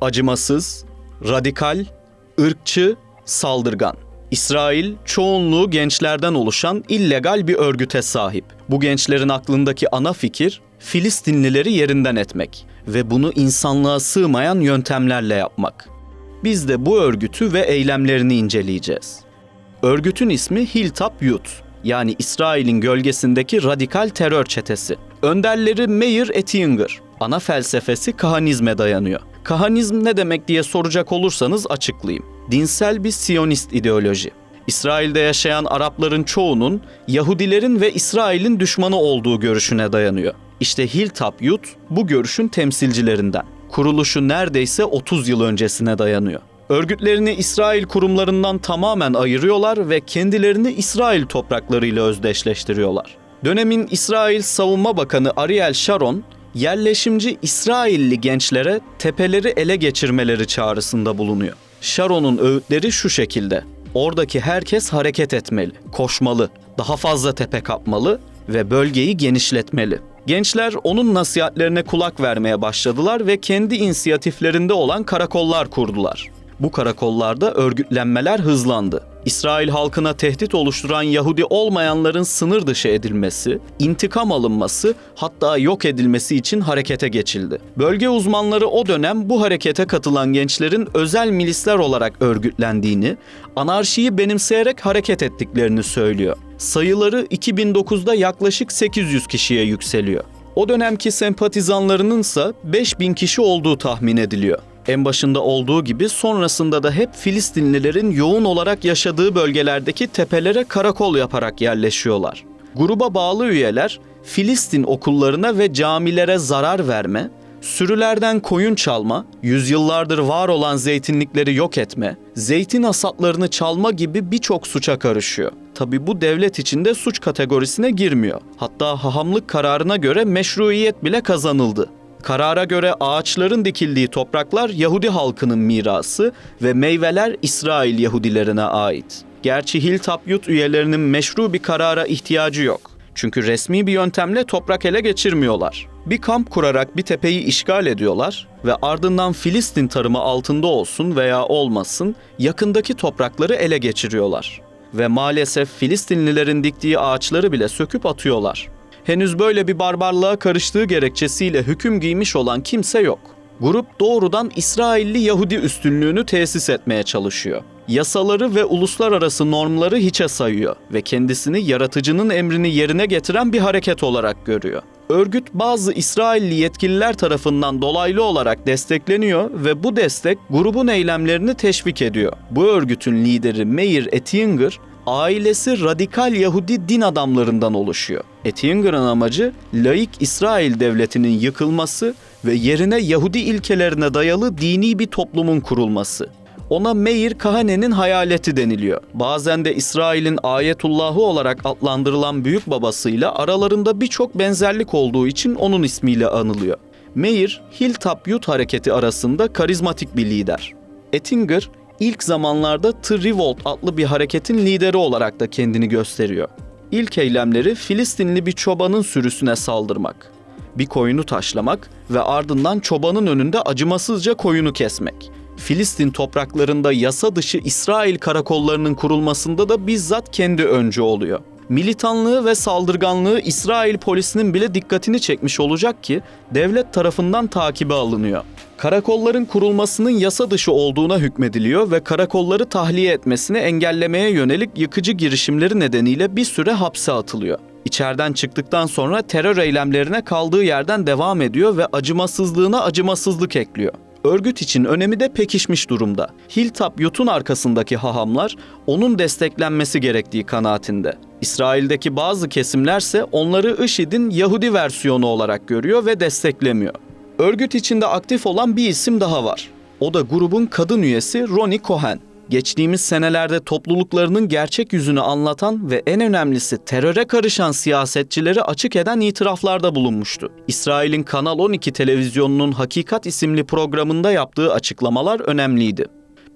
Acımasız, radikal, ırkçı, saldırgan. İsrail, çoğunluğu gençlerden oluşan illegal bir örgüte sahip. Bu gençlerin aklındaki ana fikir, Filistinlileri yerinden etmek ve bunu insanlığa sığmayan yöntemlerle yapmak. Biz de bu örgütü ve eylemlerini inceleyeceğiz. Örgütün ismi Hilltop Youth, yani İsrail'in gölgesindeki radikal terör çetesi. Önderleri Meir Ettinger. Ana felsefesi Kahanizme dayanıyor. Kahanizm ne demek diye soracak olursanız açıklayayım. Dinsel bir Siyonist ideoloji. İsrail'de yaşayan Arapların çoğunun Yahudilerin ve İsrail'in düşmanı olduğu görüşüne dayanıyor. İşte Hilltop Youth bu görüşün temsilcilerinden. Kuruluşu neredeyse 30 yıl öncesine dayanıyor. Örgütlerini İsrail kurumlarından tamamen ayırıyorlar ve kendilerini İsrail topraklarıyla özdeşleştiriyorlar. Dönemin İsrail Savunma Bakanı Ariel Sharon, yerleşimci İsrailli gençlere tepeleri ele geçirmeleri çağrısında bulunuyor. Sharon'un öğütleri şu şekilde: oradaki herkes hareket etmeli, koşmalı, daha fazla tepe kapmalı ve bölgeyi genişletmeli. Gençler onun nasihatlerine kulak vermeye başladılar ve kendi inisiyatiflerinde olan karakollar kurdular. Bu karakollarda örgütlenmeler hızlandı. İsrail halkına tehdit oluşturan Yahudi olmayanların sınır dışı edilmesi, intikam alınması, hatta yok edilmesi için harekete geçildi. Bölge uzmanları o dönem bu harekete katılan gençlerin özel milisler olarak örgütlendiğini, anarşiyi benimseyerek hareket ettiklerini söylüyor. Sayıları 2009'da yaklaşık 800 kişiye yükseliyor. O dönemki sempatizanlarının ise 5000 kişi olduğu tahmin ediliyor. En başında olduğu gibi sonrasında da hep Filistinlilerin yoğun olarak yaşadığı bölgelerdeki tepelere karakol yaparak yerleşiyorlar. Gruba bağlı üyeler Filistin okullarına ve camilere zarar verme, sürülerden koyun çalma, yüzyıllardır var olan zeytinlikleri yok etme, zeytin hasatlarını çalma gibi birçok suça karışıyor. Tabi bu devlet içinde suç kategorisine girmiyor. Hatta hahamlık kararına göre meşruiyet bile kazanıldı. Karara göre ağaçların dikildiği topraklar Yahudi halkının mirası ve meyveler İsrail Yahudilerine ait. Gerçi Hilltop Youth üyelerinin meşru bir karara ihtiyacı yok. Çünkü resmi bir yöntemle toprak ele geçirmiyorlar. Bir kamp kurarak bir tepeyi işgal ediyorlar ve ardından Filistin tarımı altında olsun veya olmasın yakındaki toprakları ele geçiriyorlar. Ve maalesef Filistinlilerin diktiği ağaçları bile söküp atıyorlar. Henüz böyle bir barbarlığa karıştığı gerekçesiyle hüküm giymiş olan kimse yok. Grup doğrudan İsrailli Yahudi üstünlüğünü tesis etmeye çalışıyor. Yasaları ve uluslararası normları hiçe sayıyor ve kendisini yaratıcının emrini yerine getiren bir hareket olarak görüyor. Örgüt bazı İsrailli yetkililer tarafından dolaylı olarak destekleniyor ve bu destek grubun eylemlerini teşvik ediyor. Bu örgütün lideri Meir Ettinger, ailesi radikal Yahudi din adamlarından oluşuyor. Ettinger'ın amacı laik İsrail devletinin yıkılması ve yerine Yahudi ilkelerine dayalı dini bir toplumun kurulması. Ona Meir Kahane'nin hayaleti deniliyor. Bazen de İsrail'in ayetullahı olarak adlandırılan büyük babasıyla aralarında birçok benzerlik olduğu için onun ismiyle anılıyor. Meir, Hilltop Youth hareketi arasında karizmatik bir lider. Ettinger, İlk zamanlarda The Revolt adlı bir hareketin lideri olarak da kendini gösteriyor. İlk eylemleri Filistinli bir çobanın sürüsüne saldırmak, bir koyunu taşlamak ve ardından çobanın önünde acımasızca koyunu kesmek. Filistin topraklarında yasa dışı İsrail karakollarının kurulmasında da bizzat kendi öncü oluyor. Militanlığı ve saldırganlığı İsrail polisinin bile dikkatini çekmiş olacak ki devlet tarafından takibe alınıyor. Karakolların kurulmasının yasa dışı olduğuna hükmediliyor ve karakolları tahliye etmesini engellemeye yönelik yıkıcı girişimleri nedeniyle bir süre hapse atılıyor. İçeriden çıktıktan sonra terör eylemlerine kaldığı yerden devam ediyor ve acımasızlığına acımasızlık ekliyor. Örgüt için önemi de pekişmiş durumda. Hilltop Youth'un arkasındaki hahamlar onun desteklenmesi gerektiği kanaatinde. İsrail'deki bazı kesimlerse onları IŞİD'in Yahudi versiyonu olarak görüyor ve desteklemiyor. Örgüt içinde aktif olan bir isim daha var. O da grubun kadın üyesi Ronnie Cohen. Geçtiğimiz senelerde topluluklarının gerçek yüzünü anlatan ve en önemlisi teröre karışan siyasetçileri açık eden itiraflarda bulunmuştu. İsrail'in Kanal 12 televizyonunun Hakikat isimli programında yaptığı açıklamalar önemliydi.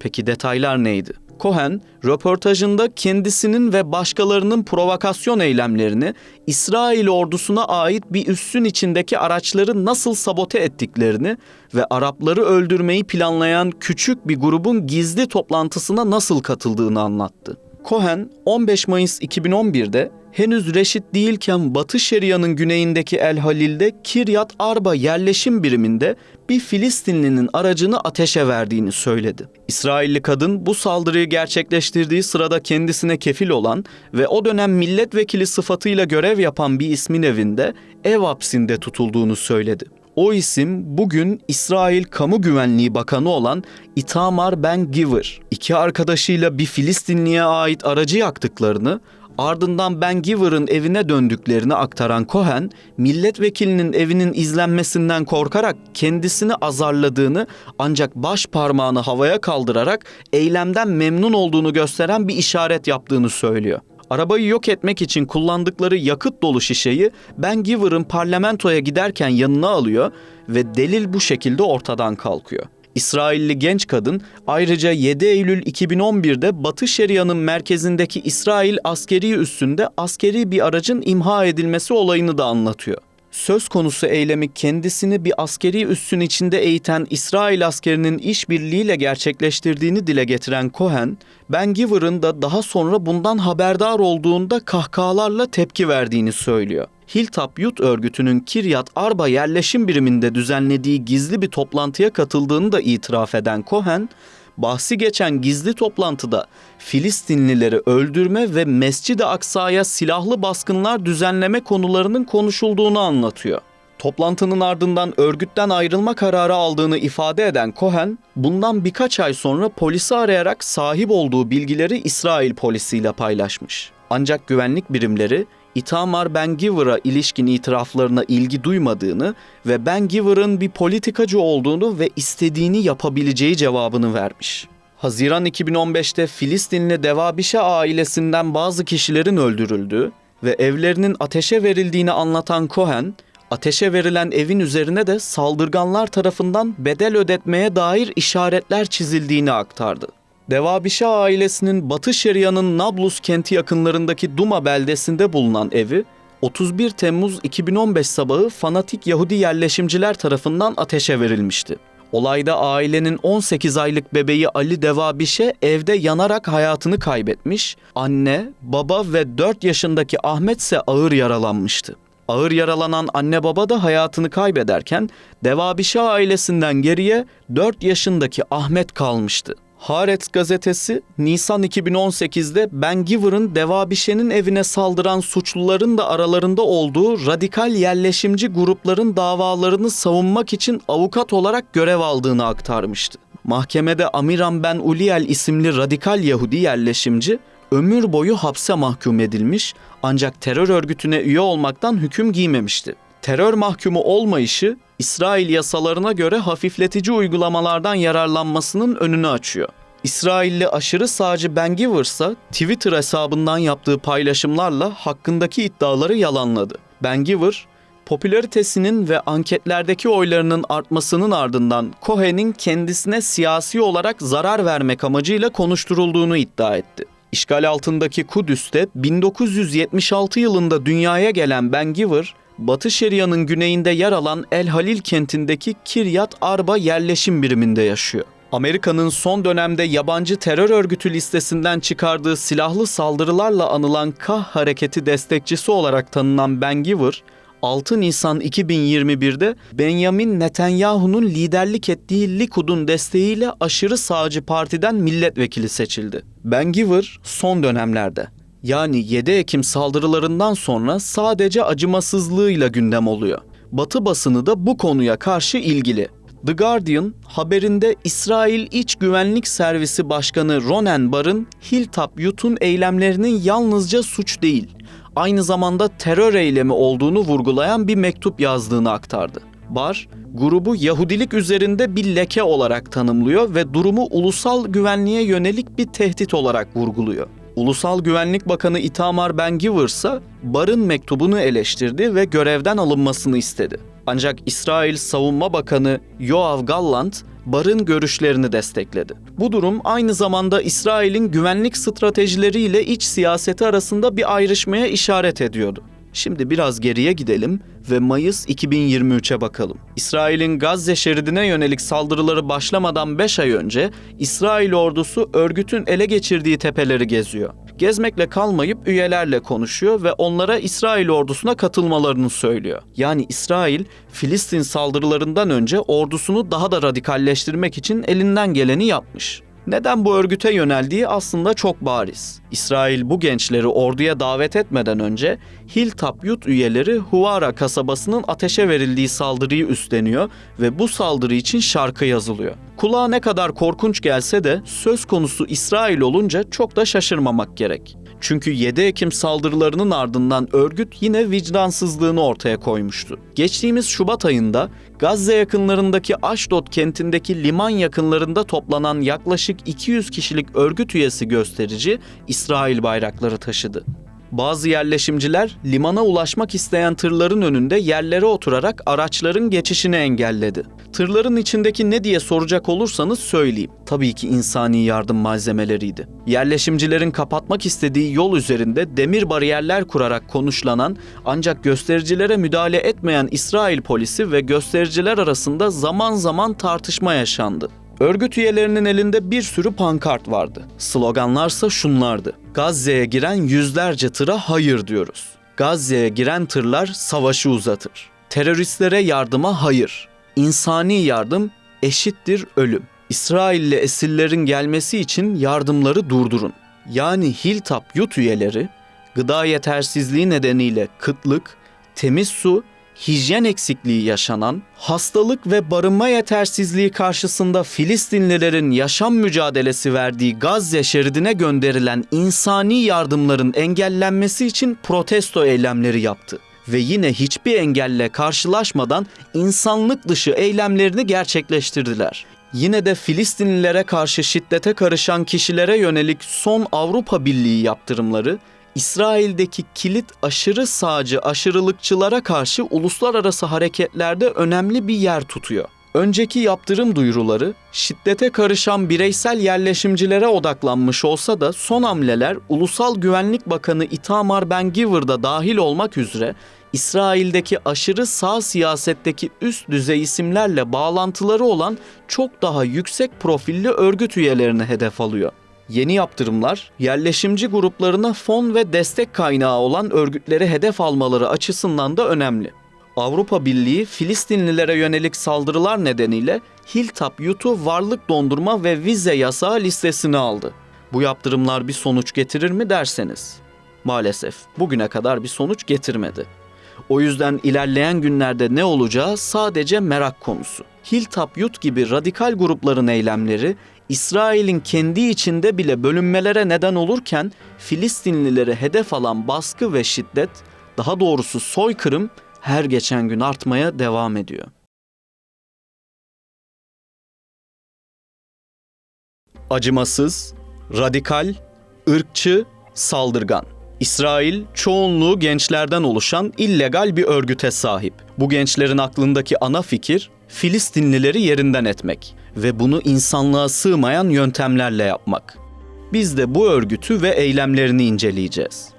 Peki detaylar neydi? Cohen, röportajında kendisinin ve başkalarının provokasyon eylemlerini, İsrail ordusuna ait bir üssün içindeki araçları nasıl sabote ettiklerini ve Arapları öldürmeyi planlayan küçük bir grubun gizli toplantısına nasıl katıldığını anlattı. Cohen, 15 Mayıs 2011'de henüz reşit değilken Batı Şeria'nın güneyindeki El Halil'de Kiryat Arba yerleşim biriminde bir Filistinlinin aracını ateşe verdiğini söyledi. İsrailli kadın bu saldırıyı gerçekleştirdiği sırada kendisine kefil olan ve o dönem milletvekili sıfatıyla görev yapan bir ismin evinde ev hapsinde tutulduğunu söyledi. O isim bugün İsrail Kamu Güvenliği Bakanı olan Itamar Ben-Gvir. İki arkadaşıyla bir Filistinliye ait aracı yaktıklarını, ardından Ben-Gvir'in evine döndüklerini aktaran Cohen, milletvekilinin evinin izlenmesinden korkarak kendisini azarladığını ancak baş parmağını havaya kaldırarak eylemden memnun olduğunu gösteren bir işaret yaptığını söylüyor. Arabayı yok etmek için kullandıkları yakıt dolu şişeyi Ben-Gvir'in parlamentoya giderken yanına alıyor ve delil bu şekilde ortadan kalkıyor. İsrailli genç kadın ayrıca 7 Eylül 2011'de Batı Şeria'nın merkezindeki İsrail askeri üssünde askeri bir aracın imha edilmesi olayını da anlatıyor. Söz konusu eylemi kendisini bir askeri üssün içinde eğiten İsrail askerinin işbirliğiyle gerçekleştirdiğini dile getiren Cohen, Ben-Gvir'in da daha sonra bundan haberdar olduğunda kahkahalarla tepki verdiğini söylüyor. Hilltop örgütünün Kiryat Arba yerleşim biriminde düzenlediği gizli bir toplantıya katıldığını da itiraf eden Cohen, bahsi geçen gizli toplantıda Filistinlileri öldürme ve Mescid-i Aksa'ya silahlı baskınlar düzenleme konularının konuşulduğunu anlatıyor. Toplantının ardından örgütten ayrılma kararı aldığını ifade eden Cohen, bundan birkaç ay sonra polisi arayarak sahip olduğu bilgileri İsrail polisiyle paylaşmış. Ancak güvenlik birimleri Itamar Ben-Gvir'a ilişkin itiraflarına ilgi duymadığını ve Ben-Gvir'in bir politikacı olduğunu ve istediğini yapabileceği cevabını vermiş. Haziran 2015'te Filistinli Devabişe ailesinden bazı kişilerin öldürüldüğü ve evlerinin ateşe verildiğini anlatan Cohen, ateşe verilen evin üzerine de saldırganlar tarafından bedel ödetmeye dair işaretler çizildiğini aktardı. Devabişe ailesinin Batı Şeria'nın Nablus kenti yakınlarındaki Duma beldesinde bulunan evi, 31 Temmuz 2015 sabahı fanatik Yahudi yerleşimciler tarafından ateşe verilmişti. Olayda ailenin 18 aylık bebeği Ali Devabişe evde yanarak hayatını kaybetmiş, anne, baba ve 4 yaşındaki Ahmet ise ağır yaralanmıştı. Ağır yaralanan anne baba da hayatını kaybederken Devabişe ailesinden geriye 4 yaşındaki Ahmet kalmıştı. Haaretz gazetesi Nisan 2018'de Ben-Gvir'in Devabişe'nin evine saldıran suçluların da aralarında olduğu radikal yerleşimci grupların davalarını savunmak için avukat olarak görev aldığını aktarmıştı. Mahkemede Amiram Ben Uliel isimli radikal Yahudi yerleşimci ömür boyu hapse mahkum edilmiş ancak terör örgütüne üye olmaktan hüküm giymemişti. Terör mahkumu olmayışı İsrail yasalarına göre hafifletici uygulamalardan yararlanmasının önünü açıyor. İsrailli aşırı sağcı Ben-Gvir ise Twitter hesabından yaptığı paylaşımlarla hakkındaki iddiaları yalanladı. Ben-Gvir, popülaritesinin ve anketlerdeki oylarının artmasının ardından Cohen'in kendisine siyasi olarak zarar vermek amacıyla konuşturulduğunu iddia etti. İşgal altındaki Kudüs'te 1976 yılında dünyaya gelen Ben-Gvir, Batı Şeria'nın güneyinde yer alan El Halil kentindeki Kiryat Arba yerleşim biriminde yaşıyor. Amerika'nın son dönemde yabancı terör örgütü listesinden çıkardığı silahlı saldırılarla anılan Kah hareketi destekçisi olarak tanınan Ben-Gvir, 6 Nisan 2021'de Benjamin Netanyahu'nun liderlik ettiği Likud'un desteğiyle aşırı sağcı partiden milletvekili seçildi. Ben-Gvir son dönemlerde, yani 7 Ekim saldırılarından sonra sadece acımasızlığıyla gündem oluyor. Batı basını da bu konuya karşı ilgili. The Guardian haberinde İsrail İç Güvenlik Servisi Başkanı Ronen Bar'ın Hilltop eylemlerinin yalnızca suç değil, aynı zamanda terör eylemi olduğunu vurgulayan bir mektup yazdığını aktardı. Bar, grubu Yahudilik üzerinde bir leke olarak tanımlıyor ve durumu ulusal güvenliğe yönelik bir tehdit olarak vurguluyor. Ulusal Güvenlik Bakanı Itamar Ben-Gvir ise Bar'ın mektubunu eleştirdi ve görevden alınmasını istedi. Ancak İsrail Savunma Bakanı Yoav Gallant, barın görüşlerini destekledi. Bu durum aynı zamanda İsrail'in güvenlik stratejileriyle iç siyaseti arasında bir ayrışmaya işaret ediyordu. Şimdi biraz geriye gidelim ve Mayıs 2023'e bakalım. İsrail'in Gazze şeridine yönelik saldırıları başlamadan 5 ay önce İsrail ordusu örgütün ele geçirdiği tepeleri geziyor. Gezmekle kalmayıp üyelerle konuşuyor ve onlara İsrail ordusuna katılmalarını söylüyor. Yani İsrail, Filistin saldırılarından önce ordusunu daha da radikalleştirmek için elinden geleni yapmış. Neden bu örgüte yöneldiği aslında çok bariz. İsrail bu gençleri orduya davet etmeden önce Hilltop üyeleri Huwara kasabasının ateşe verildiği saldırıyı üstleniyor ve bu saldırı için şarkı yazılıyor. Kulağa ne kadar korkunç gelse de söz konusu İsrail olunca çok da şaşırmamak gerek. Çünkü 7 Ekim saldırılarının ardından örgüt yine vicdansızlığını ortaya koymuştu. Geçtiğimiz Şubat ayında Gazze yakınlarındaki Aşdod kentindeki liman yakınlarında toplanan yaklaşık 200 kişilik örgüt üyesi gösterici İsrail bayrakları taşıdı. Bazı yerleşimciler limana ulaşmak isteyen tırların önünde yerlere oturarak araçların geçişini engelledi. Tırların içindeki ne diye soracak olursanız söyleyeyim. Tabii ki insani yardım malzemeleriydi. Yerleşimcilerin kapatmak istediği yol üzerinde demir bariyerler kurarak konuşlanan ancak göstericilere müdahale etmeyen İsrail polisi ve göstericiler arasında zaman zaman tartışma yaşandı. Örgüt üyelerinin elinde bir sürü pankart vardı. Sloganlarsa şunlardı: Gazze'ye giren yüzlerce tıra hayır diyoruz. Gazze'ye giren tırlar savaşı uzatır. Teröristlere yardıma hayır. İnsani yardım eşittir ölüm. İsrailli esirlerin gelmesi için yardımları durdurun. Yani Hilltop üyeleri gıda yetersizliği nedeniyle kıtlık, temiz su, hijyen eksikliği yaşanan, hastalık ve barınma yetersizliği karşısında Filistinlilerin yaşam mücadelesi verdiği Gazze şeridine gönderilen insani yardımların engellenmesi için protesto eylemleri yaptı. Ve yine hiçbir engelle karşılaşmadan insanlık dışı eylemlerini gerçekleştirdiler. Yine de Filistinlilere karşı şiddete karışan kişilere yönelik son Avrupa Birliği yaptırımları, İsrail'deki kilit aşırı sağcı aşırılıkçılara karşı uluslararası hareketlerde önemli bir yer tutuyor. Önceki yaptırım duyuruları şiddete karışan bireysel yerleşimcilere odaklanmış olsa da son hamleler Ulusal Güvenlik Bakanı Itamar Ben-Gvir da dahil olmak üzere İsrail'deki aşırı sağ siyasetteki üst düzey isimlerle bağlantıları olan çok daha yüksek profilli örgüt üyelerini hedef alıyor. Yeni yaptırımlar, yerleşimci gruplarına fon ve destek kaynağı olan örgütleri hedef almaları açısından da önemli. Avrupa Birliği, Filistinlilere yönelik saldırılar nedeniyle Hilltop varlık dondurma ve vize yasağı listesine aldı. Bu yaptırımlar bir sonuç getirir mi derseniz, maalesef bugüne kadar bir sonuç getirmedi. O yüzden ilerleyen günlerde ne olacağı sadece merak konusu. Hilltop gibi radikal grupların eylemleri, İsrail'in kendi içinde bile bölünmelere neden olurken Filistinlileri hedef alan baskı ve şiddet, daha doğrusu soykırım her geçen gün artmaya devam ediyor. Acımasız, radikal, ırkçı, saldırgan. İsrail, çoğunluğu gençlerden oluşan illegal bir örgüte sahip. Bu gençlerin aklındaki ana fikir, Filistinlileri yerinden etmek ve bunu insanlığa sığmayan yöntemlerle yapmak. Biz de bu örgütü ve eylemlerini inceleyeceğiz.